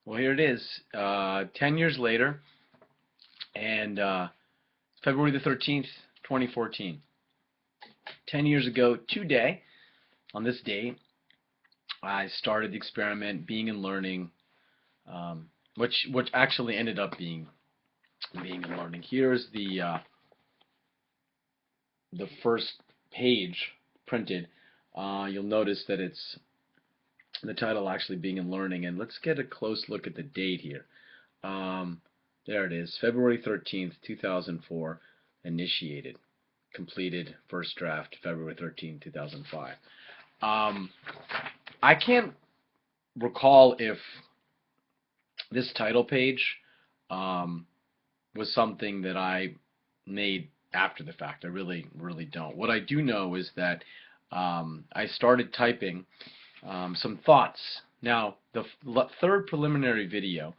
Well, here it is, 10 years later, and February the 13th, 2014. 10 years ago today, on this date, I started the experiment Being and Learning, which actually ended up being and Learning. Here's the first page printed. You'll notice that it's the title actually Being and Learning, and let's get a close look at the date here. There it is, February 13th, 2004, initiated, completed, first draft, February 13th, 2005. I can't recall if this title page was something that I made after the fact. I really don't. What I do know is that I started typing some thoughts. Now, the third preliminary video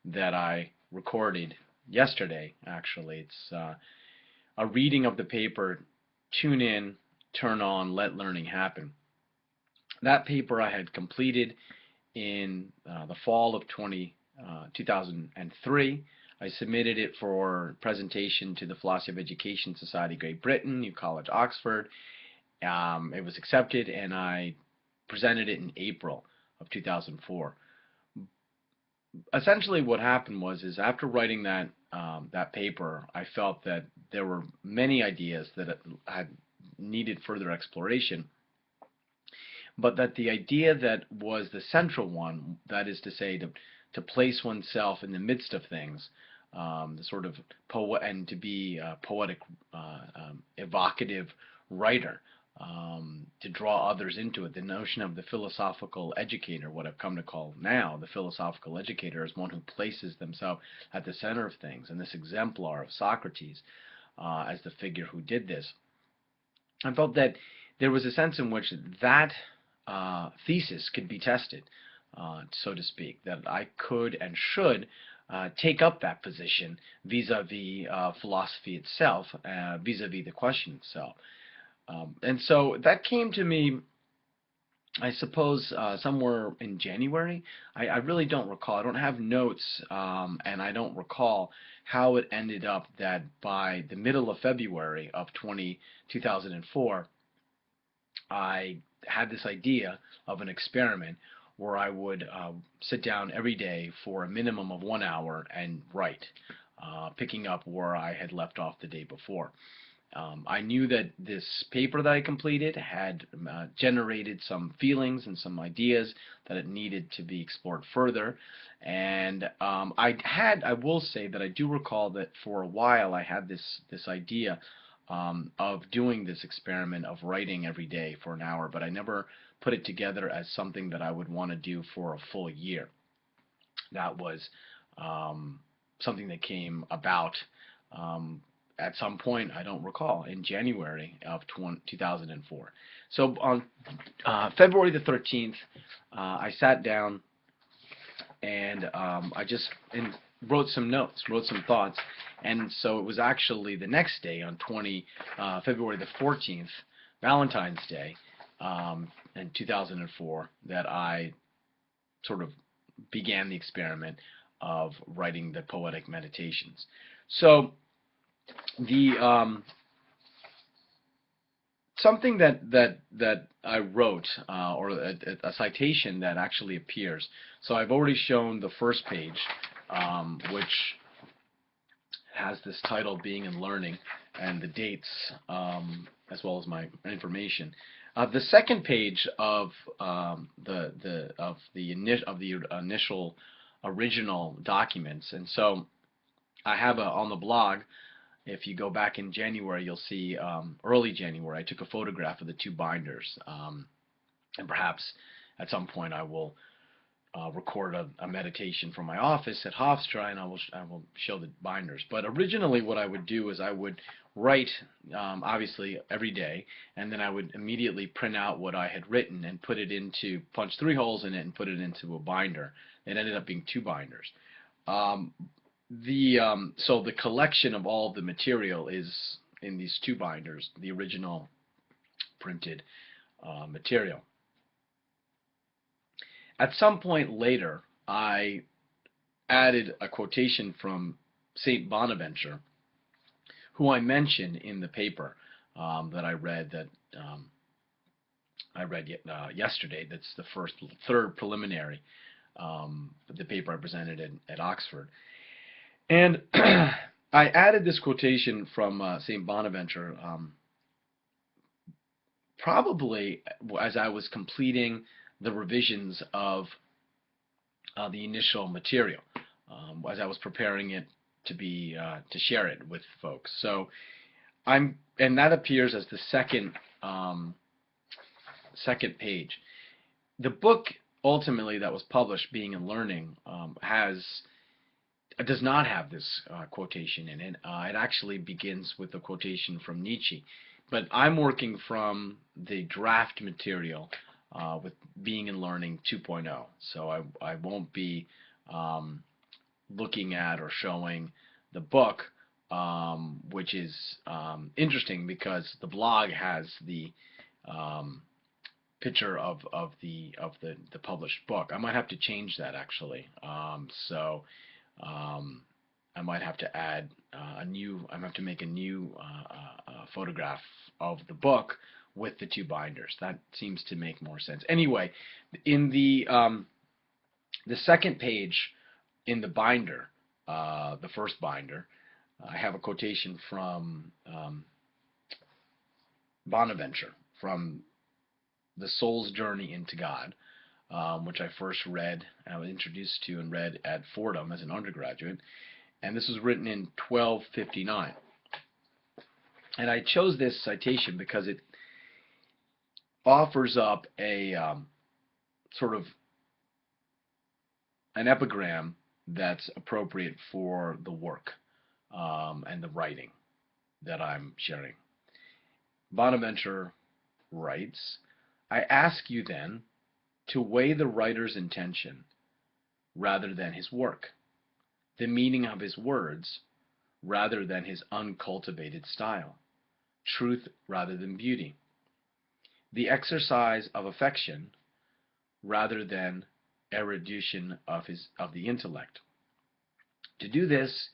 that I recorded yesterday, actually, it's a reading of the paper, Tune In, Turn On, Let Learning Happen. That paper I had completed in the fall of 2003. I submitted it for presentation to the Philosophy of Education Society, Great Britain, New College, Oxford. It was accepted, and I presented it in April of 2004. Essentially, what happened was, after writing that paper, I felt that there were many ideas that had needed further exploration, but that the idea that was the central one, that is to say, to place oneself in the midst of things, the sort of and to be a poetic, evocative writer, to draw others into it. The notion of the philosophical educator, what I've come to call now the philosophical educator, is one who places themselves at the center of things, and this exemplar of Socrates as the figure who did this. I felt that there was a sense in which that thesis could be tested, so to speak, that I could and should take up that position vis-a-vis philosophy itself, vis-a-vis the question itself. And so that came to me, I suppose, somewhere in January. I really don't recall. I don't have notes, and I don't recall how it ended up that by the middle of February of 2004, I had this idea of an experiment where I would sit down every day for a minimum of 1 hour and write, picking up where I had left off the day before. I knew that this paper that I completed had generated some feelings and some ideas that it needed to be explored further, and I will say that I do recall that for a while I had this idea of doing this experiment of writing every day for an hour, but I never put it together as something that I would want to do for a full year. That was something that came about at some point, I don't recall, in January of 2004. So on February the 13th, I sat down and I just wrote some notes, wrote some thoughts, and so it was actually the next day, on February the 14th, Valentine's Day, in 2004, that I sort of began the experiment of writing the poetic meditations. So something that I wrote, or a citation that actually appears. So I've already shown the first page, which has this title, Being and Learning, and the dates, as well as my information. The second page of the initial original documents, and so I have on the blog. If you go back in January, you'll see early January, I took a photograph of the two binders, and perhaps at some point I will record a meditation from my office at Hofstra, and I will show the binders. But originally, what I would do is I would write, obviously, every day, and then I would immediately print out what I had written and punch 3 holes in it and put it into a binder. It ended up being 2 binders. So the collection of all of the material is in these 2 binders, the original printed material. At some point later, I added a quotation from Saint Bonaventure, who I mentioned in the paper that I read yesterday. That's the third preliminary, the paper I presented at Oxford. And I added this quotation from St. Bonaventure probably as I was completing the revisions of the initial material, as I was preparing it to share it with folks. So and that appears as the second page. The book ultimately that was published, Being and Learning, does not have this quotation in it. It actually begins with a quotation from Nietzsche. But I'm working from the draft material with Being and Learning 2.0. So I won't be looking at or showing the book, which is interesting because the blog has the picture of the published book. I might have to change that actually. I might have to add I might have to make a new photograph of the book with the two binders. That seems to make more sense. Anyway, in the second page in the binder, the first binder, I have a quotation from Bonaventure from The Soul's Journey into God, which I first read, I was introduced to and read at Fordham as an undergraduate, and this was written in 1259. And I chose this citation because it offers up a sort of an epigram that's appropriate for the work and the writing that I'm sharing. Bonaventure writes, "I ask you then to weigh the writer's intention rather than his work, the meaning of his words rather than his uncultivated style, truth rather than beauty, the exercise of affection rather than erudition of the intellect. To do this,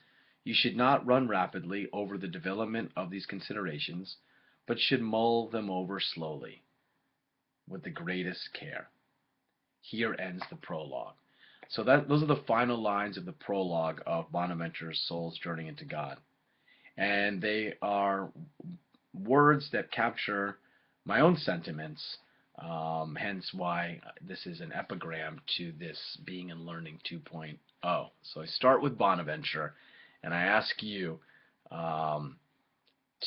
you should not run rapidly over the development of these considerations, but should mull them over slowly, with the greatest care." Here ends the prologue. So those are the final lines of the prologue of Bonaventure's Soul's Journey into God. And they are words that capture my own sentiments, hence why this is an epigram to this Being and Learning 2.0. So I start with Bonaventure, and I ask you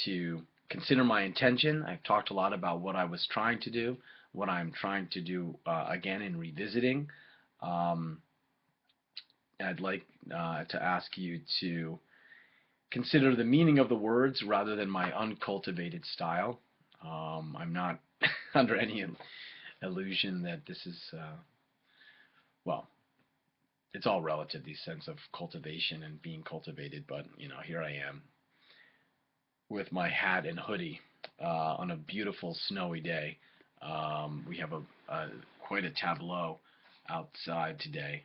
to consider my intention. I've talked a lot about what I was trying to do, what I'm trying to do again in revisiting. I'd like to ask you to consider the meaning of the words rather than my uncultivated style. I'm not under any illusion that this is, well, it's all relative, the sense of cultivation and being cultivated, but, here I am with my hat and hoodie on a beautiful snowy day. We have quite a tableau outside today.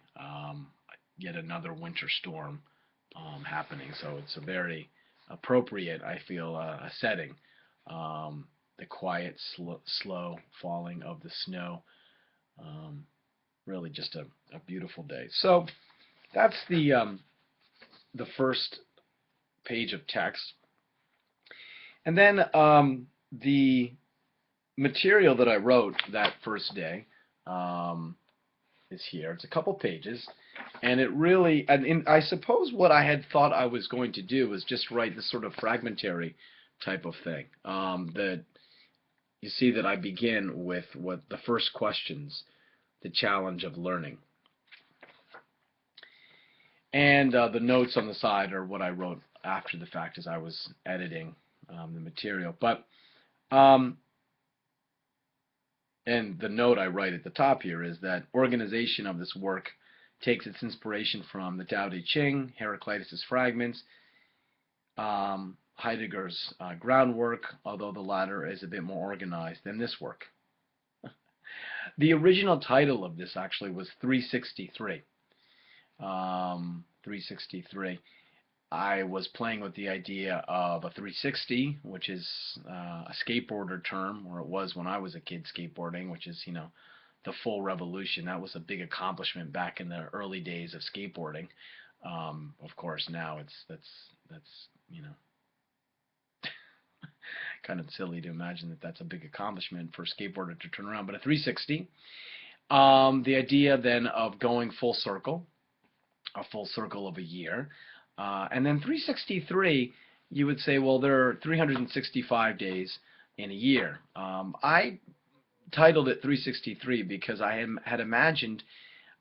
Yet another winter storm happening, so it's a very appropriate, I feel, a setting. The quiet, slow falling of the snow. Really just a beautiful day. So that's the first page of text. And then the material that I wrote that first day is here. It's a couple pages, and it really, I suppose what I had thought I was going to do was just write this sort of fragmentary type of thing. That you see that I begin with what the first questions, the challenge of learning. And the notes on the side are what I wrote after the fact as I was editing the material. But and the note I write at the top here is that organization of this work takes its inspiration from the Tao Te Ching, Heraclitus' fragments, Heidegger's groundwork, although the latter is a bit more organized than this work. The original title of this actually was 363. 363. I was playing with the idea of a 360, which is a skateboarder term, or it was when I was a kid skateboarding, which is, the full revolution. That was a big accomplishment back in the early days of skateboarding. Of course, now that's kind of silly to imagine that that's a big accomplishment for a skateboarder to turn around. But a 360, the idea then of going full circle, a full circle of a year. And then 363, you would say, well, there are 365 days in a year. I titled it 363 because I had imagined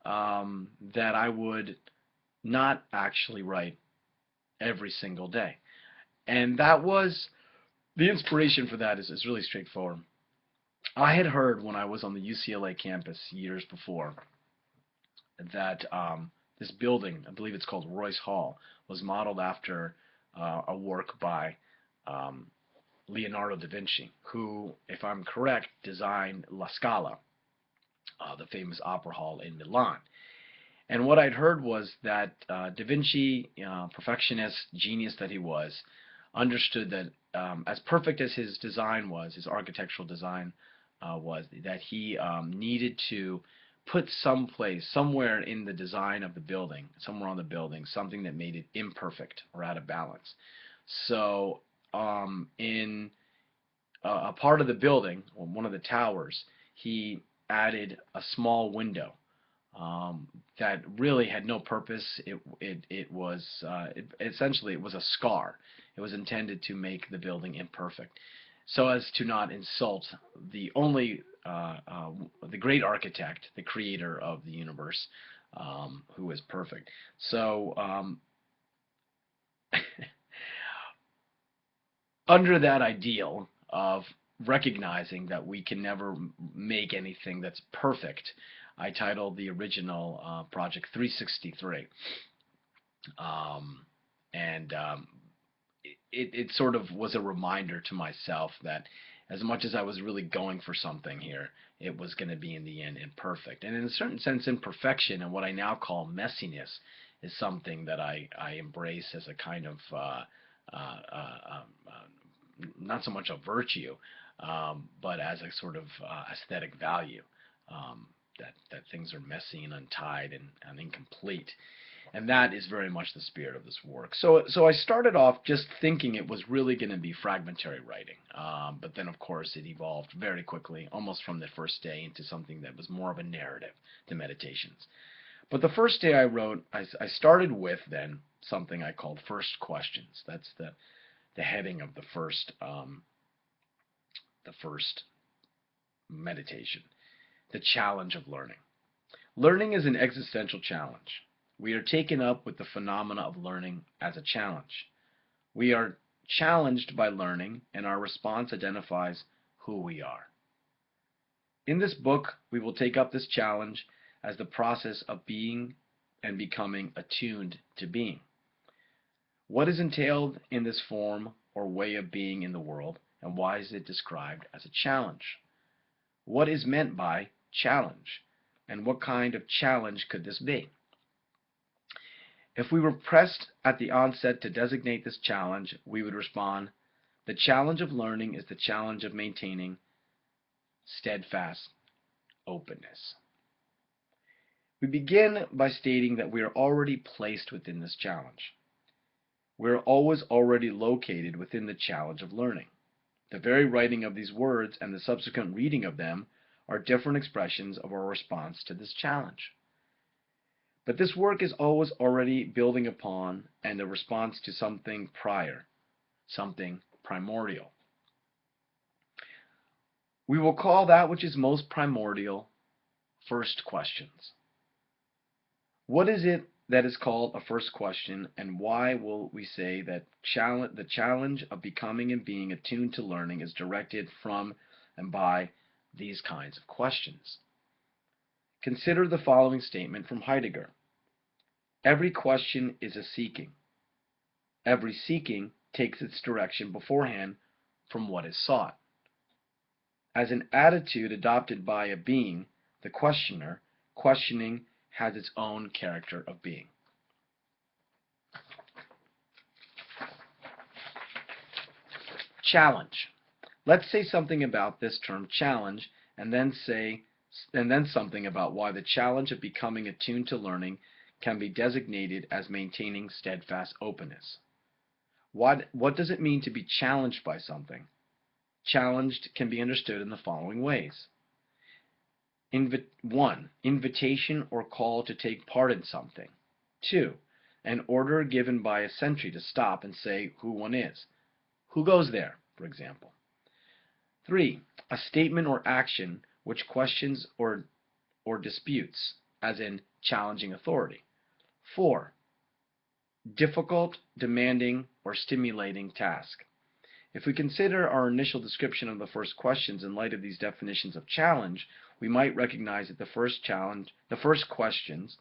that I would not actually write every single day. And that was, the inspiration for that is really straightforward. I had heard when I was on the UCLA campus years before that this building, I believe it's called Royce Hall, was modeled after a work by Leonardo da Vinci, who, if I'm correct, designed La Scala, the famous opera hall in Milan. And what I'd heard was that Da Vinci, perfectionist, genius that he was, understood that as perfect as his design was, his architectural design was, that he needed to put somewhere in the design of the building, somewhere on the building, something that made it imperfect or out of balance. So in a part of the building, or one of the towers, he added a small window that really had no purpose. Essentially it was a scar. It was intended to make the building imperfect, so as to not insult the great architect, the creator of the universe, who is perfect. So under that ideal of recognizing that we can never make anything that's perfect, I titled the original project 363. It sort of was a reminder to myself that as much as I was really going for something here, it was going to be in the end imperfect. And in a certain sense, imperfection and what I now call messiness is something that I embrace as a kind of not so much a virtue, but as a sort of aesthetic value, that things are messy and untied and incomplete. And that is very much the spirit of this work. So I started off just thinking it was really going to be fragmentary writing. But then, of course, it evolved very quickly, almost from the first day, into something that was more of a narrative, the meditations. But the first day I wrote, I started with then something I called first questions. That's the heading of the first meditation. The challenge of learning. Learning is an existential challenge. We are taken up with the phenomena of learning as a challenge. We are challenged by learning, and our response identifies who we are. In this book, we will take up this challenge as the process of being and becoming attuned to being. What is entailed in this form or way of being in the world, and why is it described as a challenge? What is meant by challenge, and what kind of challenge could this be? If we were pressed at the onset to designate this challenge, we would respond, the challenge of learning is the challenge of maintaining steadfast openness. We begin by stating that we are already placed within this challenge. We are always already located within the challenge of learning. The very writing of these words and the subsequent reading of them are different expressions of our response to this challenge. But this work is always already building upon and a response to something prior, something primordial. We will call that which is most primordial first questions. What is it that is called a first question, and why will we say that the challenge of becoming and being attuned to learning is directed from and by these kinds of questions? Consider the following statement from Heidegger. Every question is a seeking. Every seeking takes its direction beforehand from what is sought. As an attitude adopted by a being, the questioner, questioning, has its own character of being. Challenge. Let's say something about this term challenge, and then something about why the challenge of becoming attuned to learning can be designated as maintaining steadfast openness. What does it mean to be challenged by something? Challenged can be understood in the following ways. 1. Invitation or call to take part in something. 2. An order given by a sentry to stop and say who one is. Who goes there, for example. 3. A statement or action which questions or disputes, as in challenging authority. 4. Difficult, demanding, or stimulating task. If we consider our initial description of the first questions in light of these definitions of challenge, we might recognize that the first questions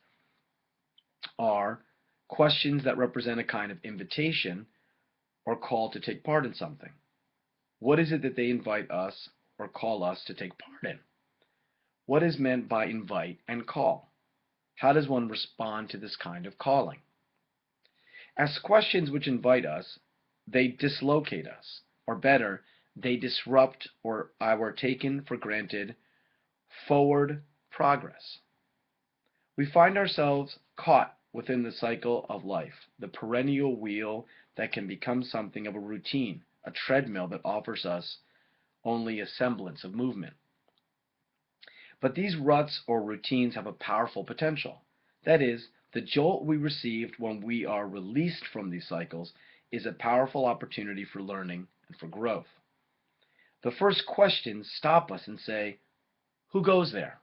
are questions that represent a kind of invitation or call to take part in something. What is it that they invite us or call us to take part in? What is meant by invite and call? How does one respond to this kind of calling? As questions which invite us, they dislocate us, or better, they disrupt or our taken for granted forward progress. We find ourselves caught within the cycle of life, the perennial wheel that can become something of a routine, a treadmill that offers us only a semblance of movement. But these ruts or routines have a powerful potential. That is, the jolt we received when we are released from these cycles is a powerful opportunity for learning and for growth. The first questions stop us and say, who goes there?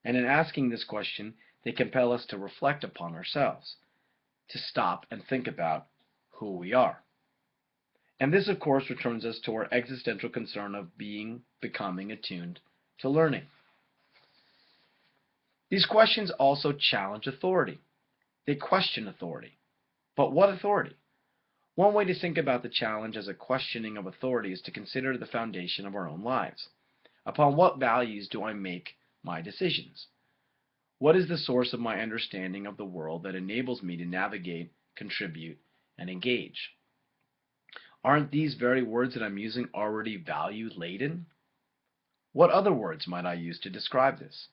And in asking this question, they compel us to reflect upon ourselves, to stop and think about who we are. And this, of course, returns us to our existential concern of becoming attuned to learning. These questions also challenge authority. They question authority. But what authority? One way to think about the challenge as a questioning of authority is to consider the foundation of our own lives. Upon what values do I make my decisions? What is the source of my understanding of the world that enables me to navigate, contribute, and engage? Aren't these very words that I'm using already value-laden? What other words might I use to describe this?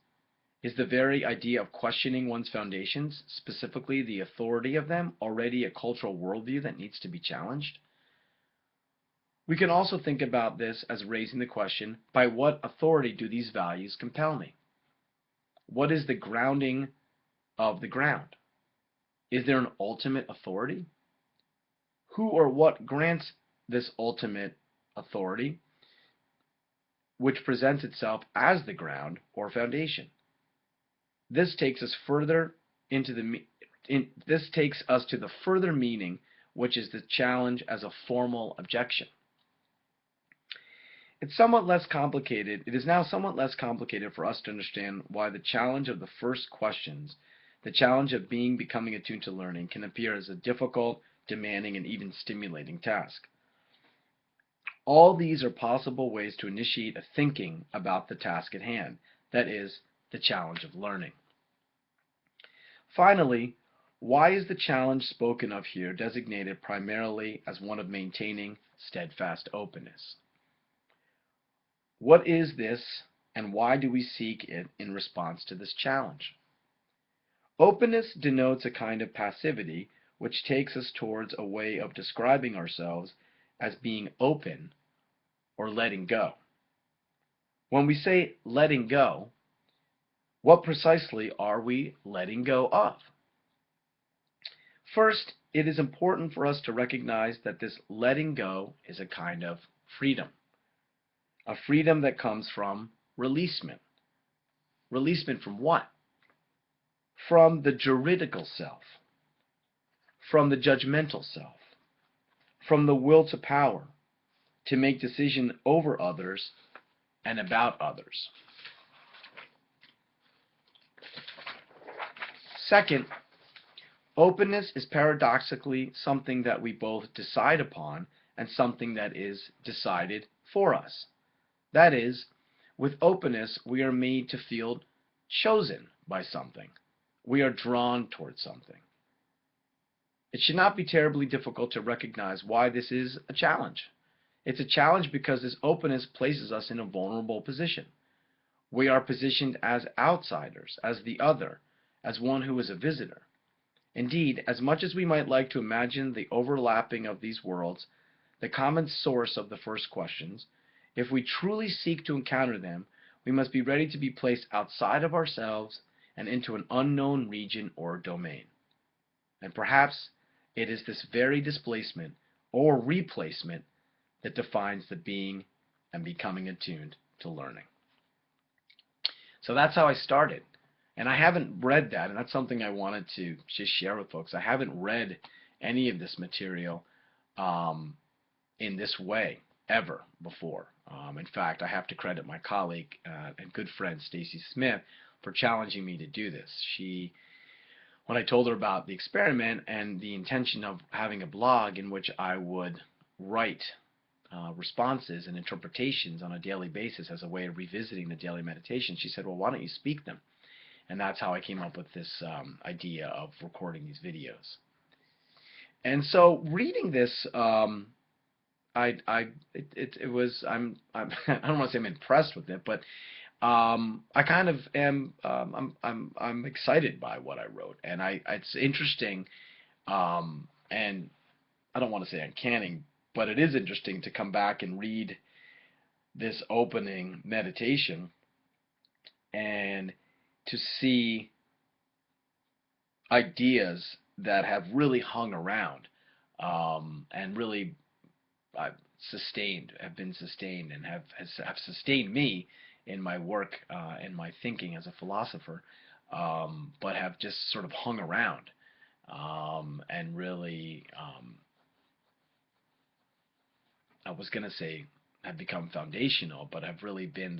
Is the very idea of questioning one's foundations, specifically the authority of them, already a cultural worldview that needs to be challenged? We can also think about this as raising the question, by what authority do these values compel me? What is the grounding of the ground? Is there an ultimate authority? Who or what grants this ultimate authority, which presents itself as the ground or foundation? This takes us further to the further meaning, which is the challenge as a formal objection. It is now somewhat less complicated for us to understand why the challenge of the first questions, the challenge of becoming attuned to learning, can appear as a difficult, demanding, and even stimulating task. All these are possible ways to initiate a thinking about the task at hand, that is, the challenge of learning. Finally, why is the challenge spoken of here designated primarily as one of maintaining steadfast openness? What is this, and why do we seek it in response to this challenge? Openness denotes a kind of passivity which takes us towards a way of describing ourselves as being open or letting go. When we say letting go, what precisely are we letting go of? First, it is important for us to recognize that this letting go is a kind of freedom. A freedom that comes from releasement. Releasement from what? From the juridical self, from the judgmental self, from the will to power, to make decisions over others and about others. Second, openness is paradoxically something that we both decide upon and something that is decided for us. That is, with openness, we are made to feel chosen by something. we are drawn towards something. It should not be terribly difficult to recognize why this is a challenge. It's a challenge because this openness places us in a vulnerable position. We are positioned as outsiders, as the other, as one who is a visitor. Indeed, as much as we might like to imagine the overlapping of these worlds, the common source of the first questions, if we truly seek to encounter them, we must be ready to be placed outside of ourselves and into an unknown region or domain. And perhaps it is this very displacement or replacement that defines the being and becoming attuned to learning. So that's how I started. And I haven't read that, and that's something I wanted to just share with folks. I haven't read any of this material in this way ever before. In fact, I have to credit my colleague and good friend Stacy Smith for challenging me to do this. When I told her about the experiment and the intention of having a blog in which I would write responses and interpretations on a daily basis as a way of revisiting the daily meditation, she said, well, why don't you speak them? And that's how I came up with this idea of recording these videos. And so reading this, I don't want to say I'm impressed with it, but I kind of am. I'm excited by what I wrote, and it's interesting, and I don't want to say uncanny, but it is interesting to come back and read this opening meditation and to see ideas that have really hung around and really have been sustained, and have sustained me in my work and my thinking as a philosopher, but have just sort of hung around and really, I was going to say have become foundational, but have really been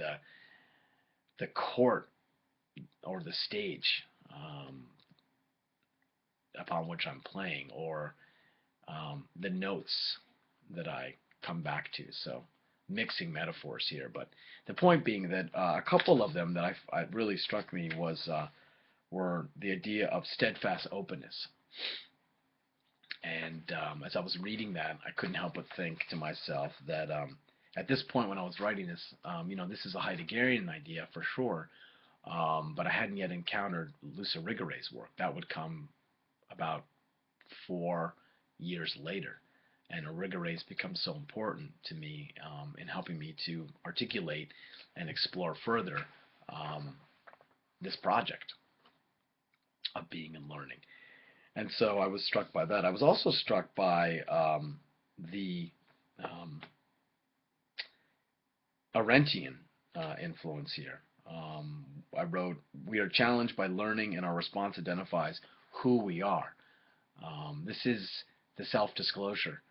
the court or the stage upon which I'm playing, or the notes that I come back to. So mixing metaphors here, but the point being that a couple of them that I really struck me were the idea of steadfast openness. And as I was reading that, I couldn't help but think to myself that at this point when I was writing this, this is a Heideggerian idea for sure, but I hadn't yet encountered Irigaray work. That would come about 4 years later. And Irigaray's become so important to me in helping me to articulate and explore further this project of being and learning. And so I was struck by that. I was also struck by the Arendtian influence here. I wrote, we are challenged by learning, and our response identifies who we are. This is the self-disclosure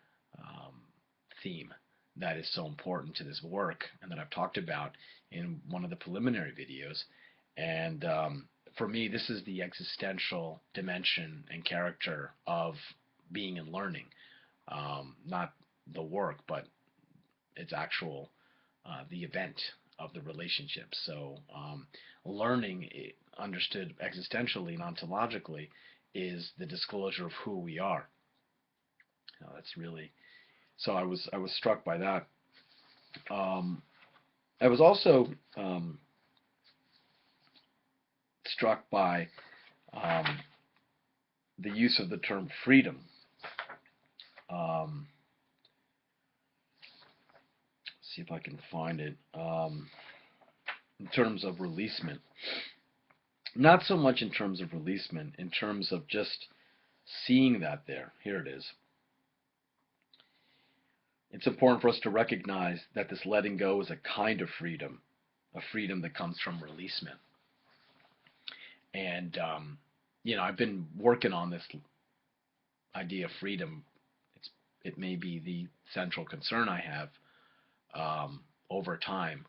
theme that is so important to this work, and that I've talked about in one of the preliminary videos. And for me, this is the existential dimension and character of being and learning. Not the work, but its actual, the event of the relationship. So learning, understood existentially and ontologically, is the disclosure of who we are. That's really, so I was struck by that. I was also struck by the use of the term freedom. See if I can find it. In terms of releasement. Not so much in terms of releasement, in terms of just seeing that there. Here it is. It's important for us to recognize that this letting go is a kind of freedom, a freedom that comes from releasement. And, I've been working on this idea of freedom. It may be the central concern I have over time,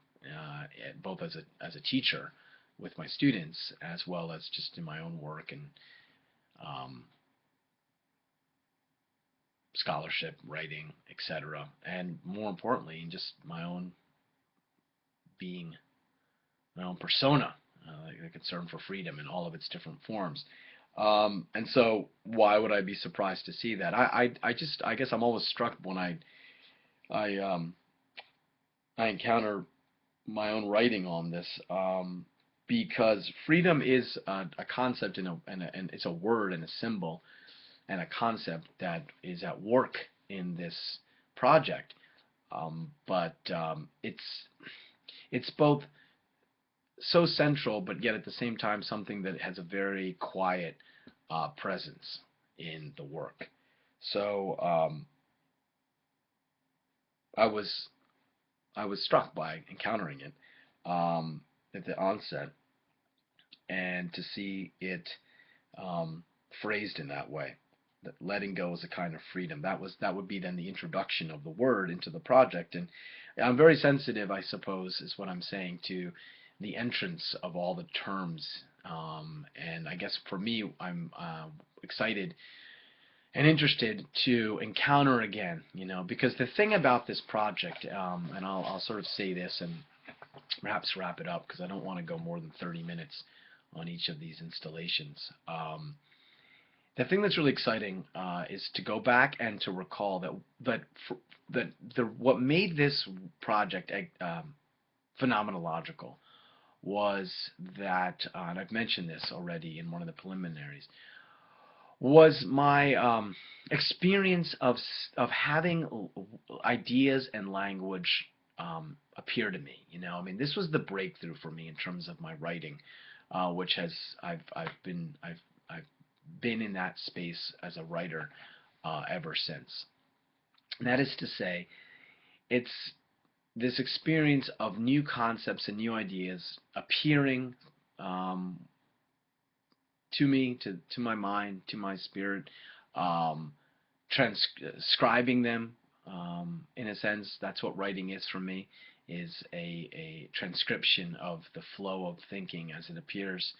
both as a teacher with my students, as well as just in my own work and scholarship, writing, etc., and more importantly, in just my own being, my own persona, the concern for freedom in all of its different forms. And so why would I be surprised to see that? I guess I'm always struck when I um, I encounter my own writing on this, because freedom is a concept and it's a word and a symbol and a concept that is at work in this project. But it's both so central, but yet at the same time something that has a very quiet presence in the work. So I was I was struck by encountering it at the onset, and to see it phrased in that way, that letting go is a kind of freedom. That would be then the introduction of the word into the project. And I'm very sensitive, I suppose, is what I'm saying, to the entrance of all the terms. And I guess for me, I'm excited and interested to encounter again, because the thing about this project, and I'll sort of say this and perhaps wrap it up, because I don't want to go more than 30 minutes on each of these installations. The thing that's really exciting is to go back and to recall what made this project phenomenological was that, and I've mentioned this already in one of the preliminaries, was my experience of having ideas and language appear to me. I mean, this was the breakthrough for me in terms of my writing, which has I've been in that space as a writer ever since. And that is to say, it's this experience of new concepts and new ideas appearing to me, to my mind, to my spirit, transcribing them, in a sense. That's what writing is for me, is a transcription of the flow of thinking as it appears.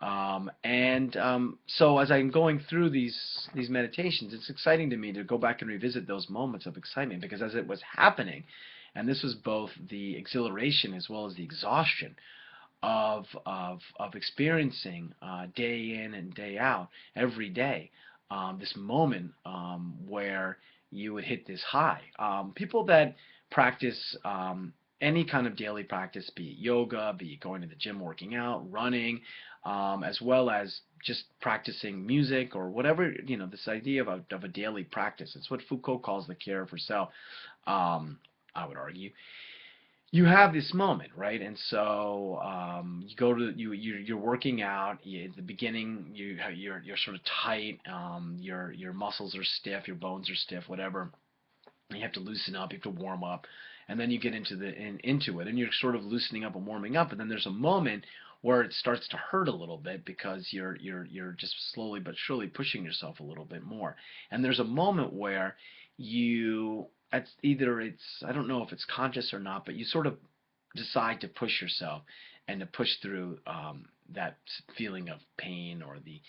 So as I'm going through these meditations, it's exciting to me to go back and revisit those moments of excitement, because as it was happening, and this was both the exhilaration as well as the exhaustion of experiencing day in and day out, every day, this moment where you would hit this high. People that practice any kind of daily practice, be it yoga, be it going to the gym, working out, running, as well as just practicing music or whatever, this idea of a daily practice. It's what Foucault calls the care for self, I would argue. You have this moment, right? And so you go to you're working out. At the beginning, you're sort of tight. Your muscles are stiff, your bones are stiff, whatever. And you have to loosen up. You have to warm up, and then you get into it, and you're sort of loosening up and warming up. And then there's a moment where it starts to hurt a little bit, because you're just slowly but surely pushing yourself a little bit more. And there's a moment where I don't know if it's conscious or not, but you sort of decide to push yourself and to push through that feeling of pain, or the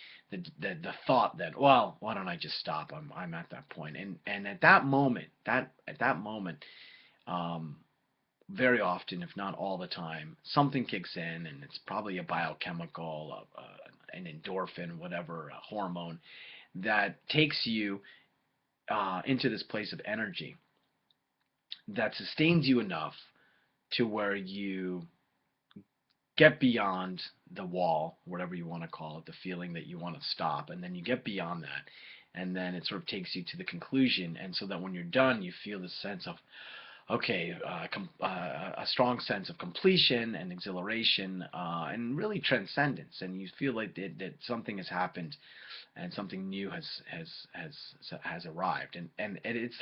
thought that, well, why don't I just stop? I'm at that point. And at that moment, very often, if not all the time, something kicks in, and it's probably a biochemical, an endorphin, whatever, a hormone, that takes you into this place of energy that sustains you enough to where you get beyond the wall, whatever you want to call it, the feeling that you want to stop, and then you get beyond that, and then it sort of takes you to the conclusion, and so that when you're done, you feel this sense of, okay, a strong sense of completion and exhilaration, and really transcendence, and you feel like that something has happened, and something new has arrived, and it's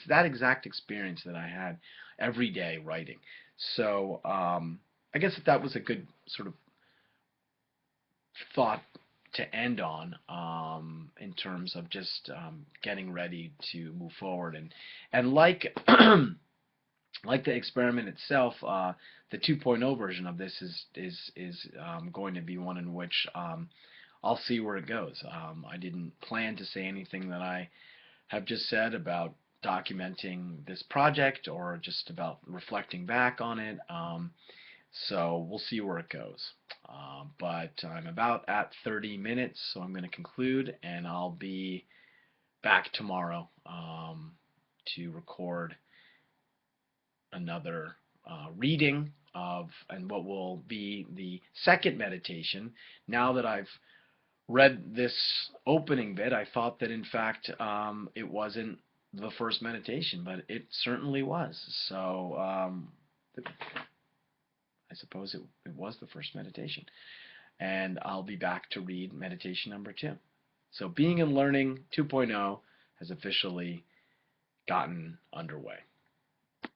that exact experience that I had every day writing. So I guess that was a good sort of thought to end on, in terms of just getting ready to move forward, and like like the experiment itself, the 2.0 version of this is going to be one in which I'll see where it goes. I didn't plan to say anything that I have just said about documenting this project, or just about reflecting back on it. So we'll see where it goes. But I'm about at 30 minutes, so I'm going to conclude, and I'll be back tomorrow to record another reading of, and what will be the second meditation. Now that I've read this opening bit, I thought that in fact it wasn't the first meditation, but it certainly was. So I suppose it was the first meditation. And I'll be back to read meditation number 2. So Being and Learning 2.0 has officially gotten underway.